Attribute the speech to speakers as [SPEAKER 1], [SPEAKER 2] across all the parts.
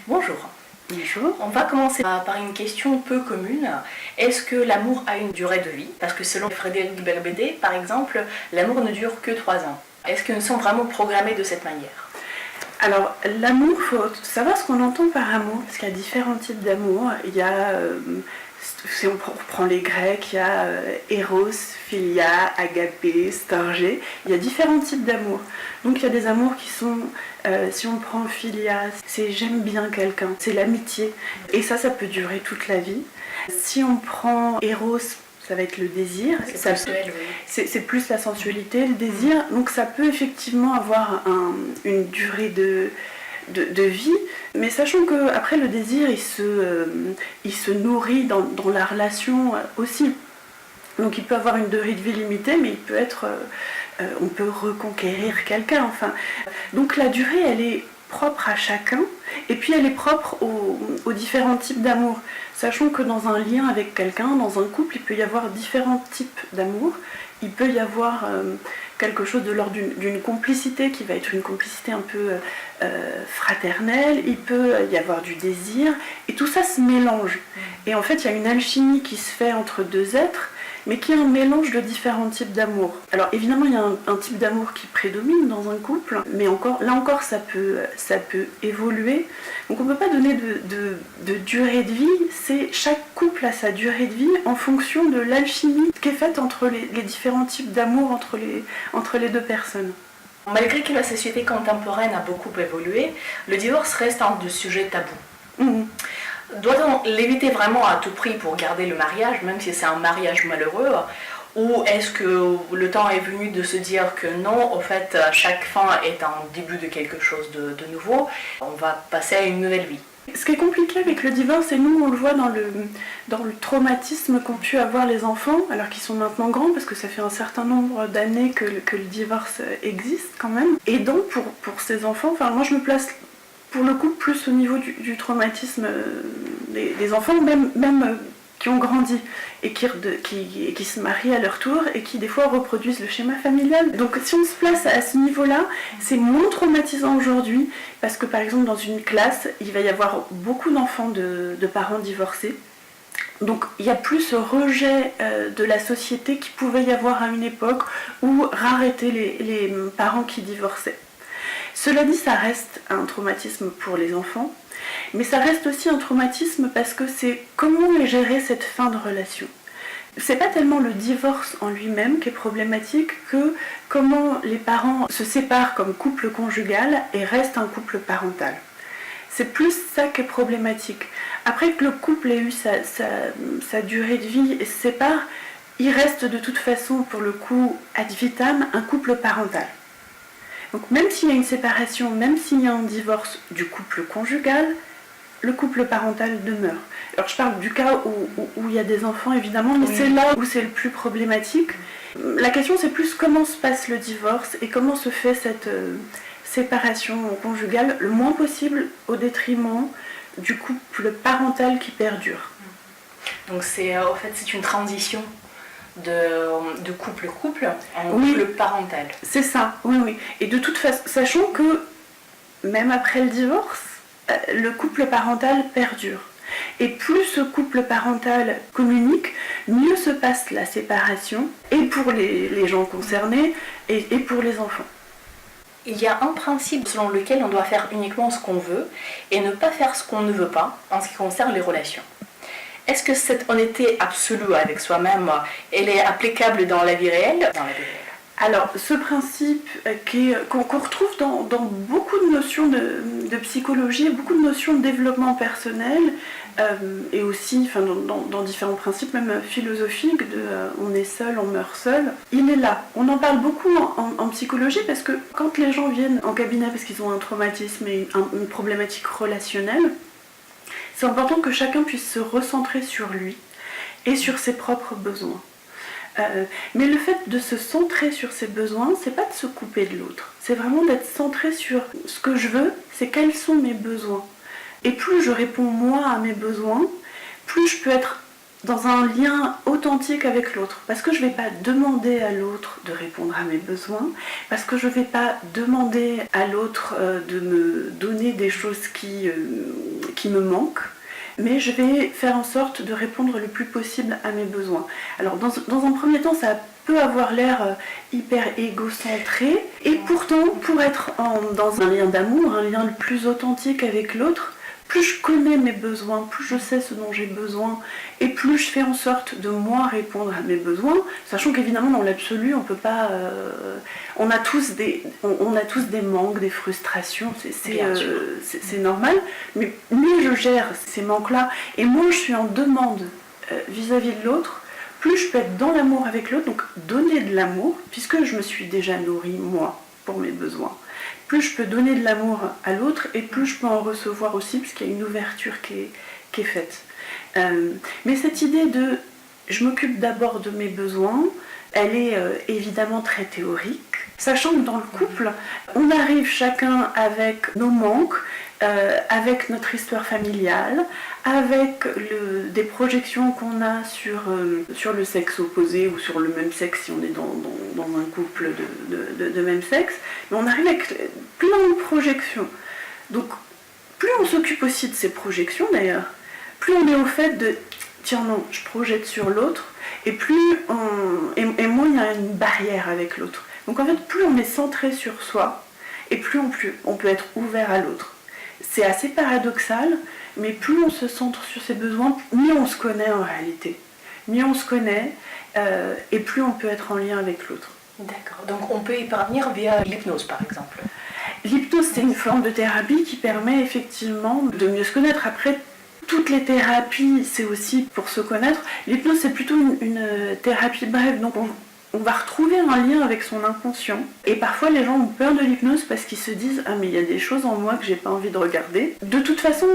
[SPEAKER 1] Bonjour.
[SPEAKER 2] Bonjour.
[SPEAKER 1] On va commencer par une question peu commune. Est-ce que l'amour a une durée de vie? Parce que selon Frédéric Berbédé, par exemple, l'amour ne dure que 3 ans. Est-ce que nous sommes vraiment programmés de cette manière?
[SPEAKER 2] Alors, l'amour, il faut savoir ce qu'on entend par amour, parce qu'il y a différents types d'amour. Il y a, si on reprend les Grecs, il y a Eros, Philia, Agapé, Storgé. Il y a différents types d'amour. Donc, il y a des amours qui sont, si on prend Philia, c'est j'aime bien quelqu'un, c'est l'amitié. Et ça peut durer toute la vie. Si on prend Eros, ça va être le désir, c'est plus la sensualité, le désir, donc ça peut effectivement avoir une durée de vie, mais sachant que après le désir il se nourrit dans la relation aussi, donc il peut avoir une durée de vie limitée, mais il peut être, on peut reconquérir quelqu'un, enfin, donc la durée elle est propre à chacun, et puis elle est propre aux différents types d'amour. Sachant que dans un lien avec quelqu'un, dans un couple, il peut y avoir différents types d'amour. Il peut y avoir quelque chose de l'ordre d'une complicité qui va être une complicité un peu fraternelle. Il peut y avoir du désir, et tout ça se mélange. Et en fait, il y a une alchimie qui se fait entre deux êtres, mais qui est un mélange de différents types d'amour. Alors évidemment, il y a un type d'amour qui prédomine dans un couple, mais là encore, ça peut évoluer. Donc on ne peut pas donner de durée de vie, chaque couple a sa durée de vie en fonction de l'alchimie qui est faite entre les différents types d'amour entre les deux personnes.
[SPEAKER 1] Malgré que la société contemporaine a beaucoup évolué, le divorce reste un sujet tabou. Doit-on l'éviter vraiment à tout prix pour garder le mariage, même si c'est un mariage malheureux? Ou est-ce que le temps est venu de se dire que non, en fait, chaque fin est un début de quelque chose de nouveau, on va passer à une nouvelle vie?
[SPEAKER 2] Ce qui est compliqué avec le divorce, et nous on le voit dans le traumatisme qu'ont pu avoir les enfants, alors qu'ils sont maintenant grands, parce que ça fait un certain nombre d'années que le divorce existe quand même. Et donc pour ces enfants, enfin moi je me place pour le coup plus au niveau du traumatisme des enfants, même qui ont grandi et qui se marient à leur tour et qui des fois reproduisent le schéma familial. Donc si on se place à ce niveau-là, c'est moins traumatisant aujourd'hui parce que par exemple dans une classe, il va y avoir beaucoup d'enfants de parents divorcés. Donc il y a plus ce rejet de la société qu'il pouvait y avoir à une époque où rareté les parents qui divorçaient. Cela dit, ça reste un traumatisme pour les enfants, mais ça reste aussi un traumatisme parce que c'est comment gérer cette fin de relation. C'est pas tellement le divorce en lui-même qui est problématique que comment les parents se séparent comme couple conjugal et restent un couple parental. C'est plus ça qui est problématique. Après que le couple ait eu sa durée de vie et se sépare, il reste de toute façon pour le coup ad vitam un couple parental. Donc même s'il y a une séparation, même s'il y a un divorce du couple conjugal, le couple parental demeure. Alors je parle du cas où il y a des enfants évidemment, mais c'est là où c'est le plus problématique. La question c'est plus comment se passe le divorce et comment se fait cette séparation conjugale le moins possible au détriment du couple parental qui perdure.
[SPEAKER 1] Donc en fait c'est une transition de couple-couple en couple parental.
[SPEAKER 2] C'est ça, oui. Et de toute façon, sachant que même après le divorce, le couple parental perdure. Et plus ce couple parental communique, mieux se passe la séparation, et pour les gens concernés, et pour les enfants.
[SPEAKER 1] Il y a un principe selon lequel on doit faire uniquement ce qu'on veut, et ne pas faire ce qu'on ne veut pas en ce qui concerne les relations. Est-ce que cette honnêteté absolue avec soi-même, elle est applicable dans la vie réelle?
[SPEAKER 2] Alors, ce principe qu'on retrouve dans beaucoup de notions de psychologie, beaucoup de notions de développement personnel, et aussi dans différents principes, même philosophiques, on est seul, on meurt seul, il est là. On en parle beaucoup en psychologie parce que quand les gens viennent en cabinet parce qu'ils ont un traumatisme et une problématique relationnelle, c'est important que chacun puisse se recentrer sur lui et sur ses propres besoins. Mais le fait de se centrer sur ses besoins, c'est pas de se couper de l'autre. C'est vraiment d'être centré sur ce que je veux, c'est quels sont mes besoins. Et plus je réponds moi à mes besoins, plus je peux être dans un lien authentique avec l'autre, parce que je ne vais pas demander à l'autre de répondre à mes besoins, parce que je ne vais pas demander à l'autre de me donner des choses qui me manquent, mais je vais faire en sorte de répondre le plus possible à mes besoins. Alors dans un premier temps, ça peut avoir l'air hyper égocentré, et pourtant, pour être dans un lien d'amour, un lien le plus authentique avec l'autre, plus je connais mes besoins, plus je sais ce dont j'ai besoin, et plus je fais en sorte de moi répondre à mes besoins, sachant qu'évidemment dans l'absolu on peut pas, on a tous des manques, des frustrations, c'est normal, mais mieux je gère ces manques-là, et moins je suis en demande vis-à-vis de l'autre, plus je peux être dans l'amour avec l'autre, donc donner de l'amour, puisque je me suis déjà nourrie moi pour mes besoins. Plus je peux donner de l'amour à l'autre et plus je peux en recevoir aussi, puisqu'il y a une ouverture qui est faite. Mais cette idée de je m'occupe d'abord de mes besoins, elle est évidemment très théorique, sachant que dans le couple, on arrive chacun avec nos manques, avec notre histoire familiale, avec des projections qu'on a sur le sexe opposé ou sur le même sexe si on est dans un couple de même sexe, mais on arrive avec plein de projections. Donc plus on s'occupe aussi de ces projections d'ailleurs, plus on est au fait de tiens non, je projette sur l'autre, et moins il y a une barrière avec l'autre. Donc en fait, plus on est centré sur soi, et plus on peut être ouvert à l'autre. C'est assez paradoxal, mais plus on se centre sur ses besoins, mieux on se connaît en réalité. Mieux on se connaît, et plus on peut être en lien avec l'autre.
[SPEAKER 1] D'accord, donc on peut y parvenir via l'hypnose par exemple.
[SPEAKER 2] L'hypnose, c'est une forme de thérapie qui permet effectivement de mieux se connaître. Après, toutes les thérapies, c'est aussi pour se connaître. L'hypnose, c'est plutôt une thérapie brève, donc on va retrouver un lien avec son inconscient. Et parfois, les gens ont peur de l'hypnose parce qu'ils se disent « Ah, mais il y a des choses en moi que j'ai pas envie de regarder ». De toute façon,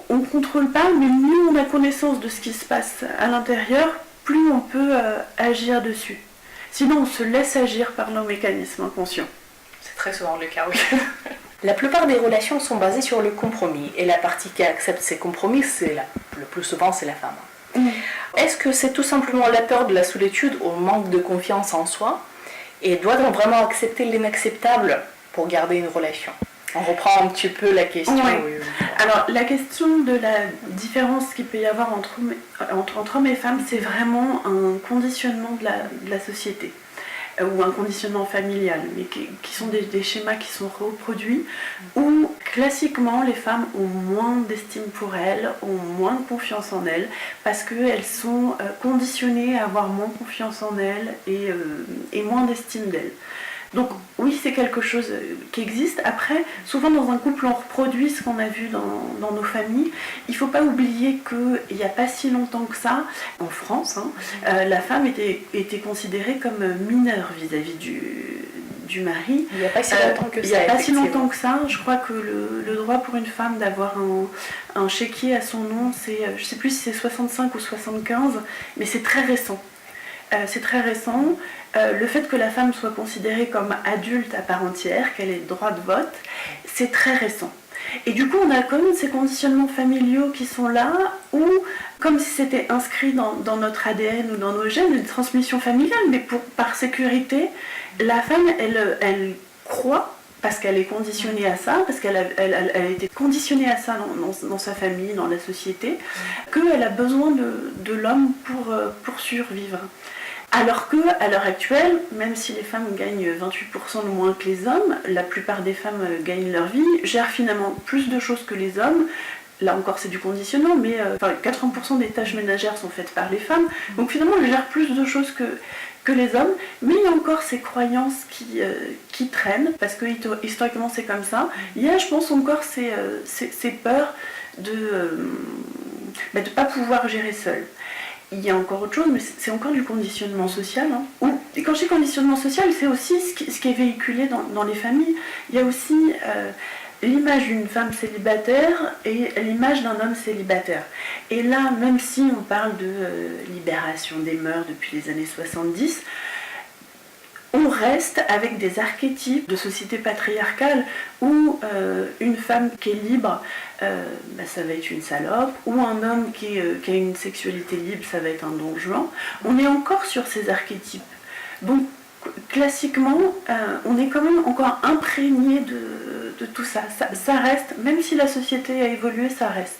[SPEAKER 2] on ne contrôle pas, mais mieux on a connaissance de ce qui se passe à l'intérieur, plus on peut agir dessus. Sinon, on se laisse agir par nos mécanismes inconscients.
[SPEAKER 1] C'est très souvent le cas, oui. La plupart des relations sont basées sur le compromis, et la partie qui accepte ces compromis, le plus souvent, c'est la femme. Est-ce que c'est tout simplement la peur de la solitude ou manque de confiance en soi, et doit-on vraiment accepter l'inacceptable pour garder une relation? On reprend un petit peu la question.
[SPEAKER 2] Oui. Alors, la question de la différence qu'il peut y avoir entre hommes et femmes, c'est vraiment un conditionnement de la société, ou un conditionnement familial, mais qui sont des schémas qui sont reproduits, où classiquement les femmes ont moins d'estime pour elles, ont moins de confiance en elles, parce qu'elles sont conditionnées à avoir moins confiance en elles et moins d'estime d'elles. Donc oui, c'est quelque chose qui existe. Après, souvent dans un couple, on reproduit ce qu'on a vu dans nos familles. Il ne faut pas oublier qu'il n'y a pas si longtemps que ça, en France, la femme était considérée comme mineure vis-à-vis du mari.
[SPEAKER 1] Il n'y a pas si longtemps que ça.
[SPEAKER 2] Il n'y a pas si longtemps que ça. Je crois que le droit pour une femme d'avoir un chéquier à son nom, c'est, je ne sais plus si c'est 65 ou 75, mais c'est très récent. C'est très récent. Le fait que la femme soit considérée comme adulte à part entière, qu'elle ait le droit de vote, c'est très récent. Et du coup, on a quand même ces conditionnements familiaux qui sont là, où, comme si c'était inscrit dans notre ADN ou dans nos gènes, une transmission familiale, mais par sécurité, la femme, elle croit, parce qu'elle est conditionnée à ça, parce qu'elle a été conditionnée à ça dans sa famille, dans la société, qu'elle a besoin de l'homme pour survivre. Alors qu'à l'heure actuelle, même si les femmes gagnent 28% de moins que les hommes, la plupart des femmes gagnent leur vie, gèrent finalement plus de choses que les hommes. Là encore, c'est du conditionnement, mais 80% des tâches ménagères sont faites par les femmes. Donc finalement, elles gèrent plus de choses que les hommes. Mais il y a encore ces croyances qui traînent, parce que historiquement, c'est comme ça. Il y a, je pense, encore ces peurs de ne pas pouvoir gérer seule. Il y a encore autre chose, mais c'est encore du conditionnement social. Et quand je dis conditionnement social, c'est aussi ce qui est véhiculé dans les familles. Il y a aussi l'image d'une femme célibataire et l'image d'un homme célibataire. Et là, même si on parle de libération des mœurs depuis les années 70, on reste avec des archétypes de société patriarcale où une femme qui est libre, ça va être une salope, ou un homme qui a une sexualité libre, ça va être un don juan. On est encore sur ces archétypes. Donc, classiquement, on est quand même encore imprégné de tout ça. Ça reste, même si la société a évolué, ça reste.